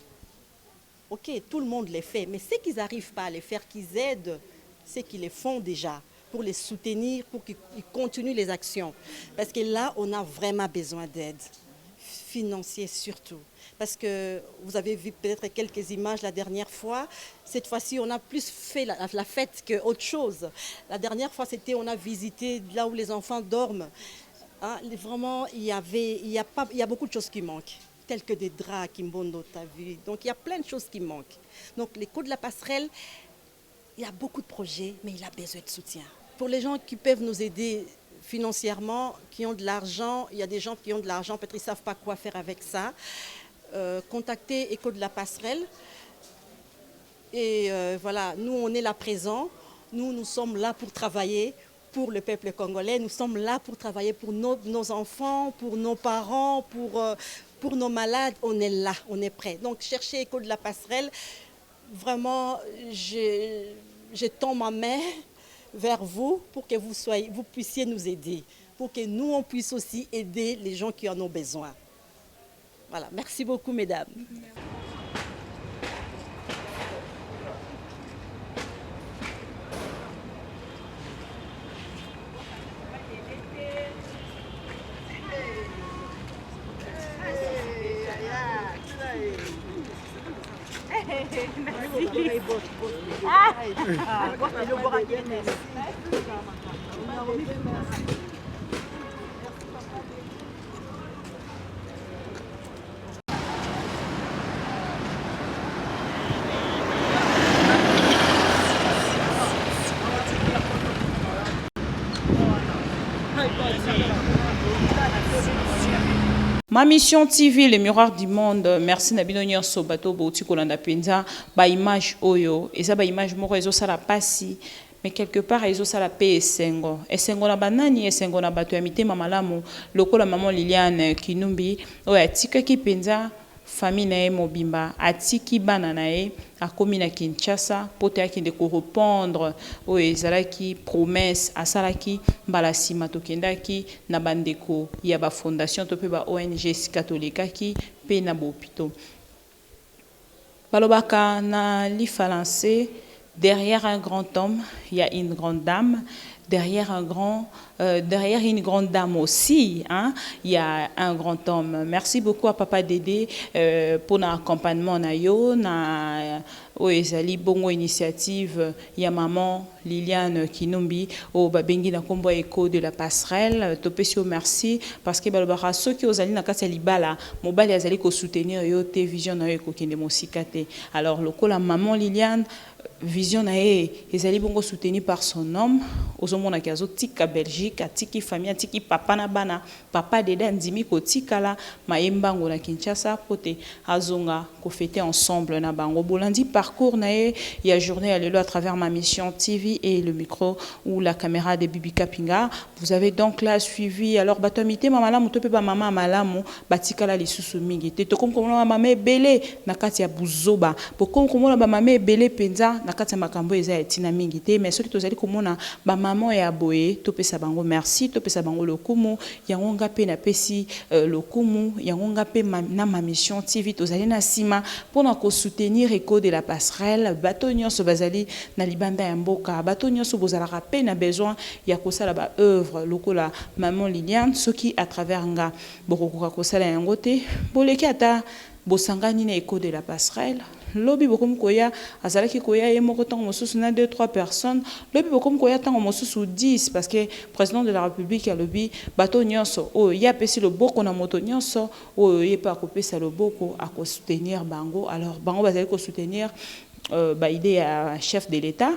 ok, tout le monde les fait. Mais ceux qui n'arrivent pas à les faire, qu'ils aident ceux qui les font déjà, pour les soutenir, pour qu'ils continuent les actions. Parce que là, on a vraiment besoin d'aide. financier surtout. Parce que vous avez vu peut-être quelques images la dernière fois. Cette fois-ci, on a plus fait la fête qu'autre chose. La dernière fois, on a visité là où les enfants dorment. Hein, vraiment, il y a beaucoup de choses qui manquent, telles que des draps, Kimbondo, tu as vu. Donc, il y a plein de choses qui manquent. Donc, l'écho de la passerelle, il y a beaucoup de projets, mais il a besoin de soutien. Pour les gens qui peuvent nous aider financièrement, qui ont de l'argent, il y a des gens qui ont de l'argent, peut-être ils ne savent pas quoi faire avec ça. Contactez Écho de la passerelle. Et voilà, nous, on est là présents. Nous sommes là pour travailler pour le peuple congolais. Nous sommes là pour travailler pour nos enfants, pour nos parents, pour nos malades. On est là, on est prêts. Donc, cherchez Écho de la passerelle. Vraiment, je tends ma main vers vous pour que vous puissiez nous aider, pour que nous, on puisse aussi aider les gens qui en ont besoin. Voilà, merci beaucoup, mesdames. Ma mission TV, le miroir du monde, merci Nabino Nyonso bato bouti kolanda penza ba image oyo eza ba image moko ezo sala pasi mais quelque part ezo sala pe esengo na banani esengo na bato ya mitema malamu lokola maman Liliane Kinumbi oyo atikaki penza famille na ye mobimba atiki bana na ye akomi na Kinshasa pote akende ko répondre oyo ezalaki promesse asalaki mbala nsima tokendaki na bandeko ya ba fondation to pe ba ONG katolekaki pe na bopito balobaka na lifalancé derrière un grand homme il y a une grande dame. Derrière une grande dame aussi, hein, il y a un grand homme. Merci beaucoup à Papa Dédé pour l'accompagnement na yo na ezali bongo initiative ya maman Liliane Kinumbi au babengi na kombo Écho de la passerelle. Topesio merci parce que balobara ceux qui ozali na kati libala mobali azali ko soutenir yo te vision na yo ko kende mosikate. Alors lokola maman Liliane vision na ye ezali bongo soutenu par son homme ozomona ki azotika Belgique atiki famille atiki papa na bana papa Dédé ndimi kotikala mayembango na Kinshasa pote azonga ko fêter ensemble na bango bolandi parcours na ye ya journée à lelo à travers ma mission TV et le micro ou la caméra de Bibi Kapinga. Vous avez donc là suivi alors batomité mamala mutope ba mama malamu batikala lisusu mingi te to komkomona mama ebele na kati ya buzoba bokomkomona ba mama ebele penza na kati ya makambo eza etina mingi te mais soki tozali komona ba maman ya boye topesa bango merci topesa bango lokumu yango ngape na pesi lokumu yango ngape na ma mission TV tozali na sima pona ko soutenir Écho de la passerelle bato nyonso bazali na libanda ya mboka bato nyonso bozalaka pe na besoin ya kosala ba œuvre lokola maman Liliane soki à travers nga bokokoka kosala yango te boleki ata bosangani na Écho de la passerelle lobi bokom koya azalaki koya ye moko tango mosusu na 2-3 personnes lobi bokom koya tango mosusu 10 parce que président de la République a lobi bato nyonso o ya pesi le boko na moto nyonso o ye pa kopesa le boko a ko soutenir bango alors bango bazali ko soutenir ba idée ya chef de l'État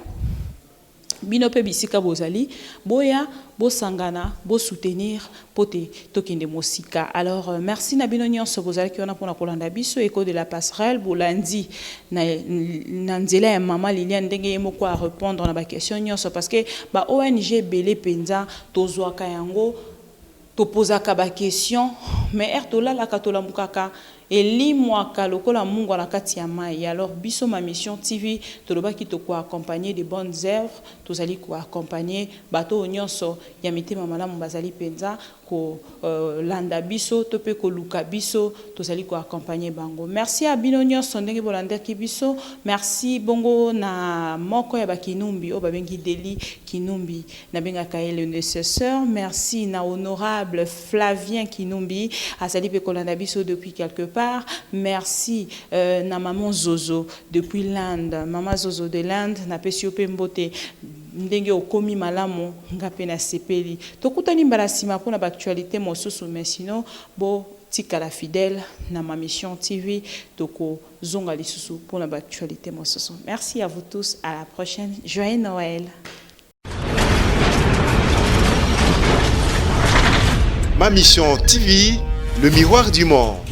bino pe bisika bozali boya bosangana bo soutenir pote tokende mosika alors merci na bino nyonso bozali ki ona pona kolanda biso Écho de la passerelle bolandi na nzela ya mama Liliane ndenge yemoko a répondre na ba question nyonso parce que ba ONG belé penza tozwaka yango topozaka ba question mais ertola la katola mukaka elimwaka lokola mungu na kati ya mai alors biso ma mission TV tolobaki to ko accompagner de bonnes œuvres tozali ko accompagner bato nyonso ya mitema malamu bazali penza ko landa biso to pe ko luka biso tozali ko accompagner bango merci à bino nyonso ndenge bolanda ki biso merci bongo na moko ya bakinumbi o babengi Deli Kinumbi na benga kaele nécessaire merci na honorable responsable Flavien Kinumbi, Azali Pekolanda biso depuis quelque part. Merci na maman Zozo depuis l'Inde. Maman Zozo de l'Inde, na Pesio Pembote. Ndenge okomi malamu ngape na sepeli. Tokutani mbarasima pour na actualité mosusu mais sinon bo tikala fidèle na ma mission TV toko zonga lisusu pour la actualité mosusu. Merci à vous tous, à la prochaine. Joyeux Noël. Ma mission TV, le miroir du monde.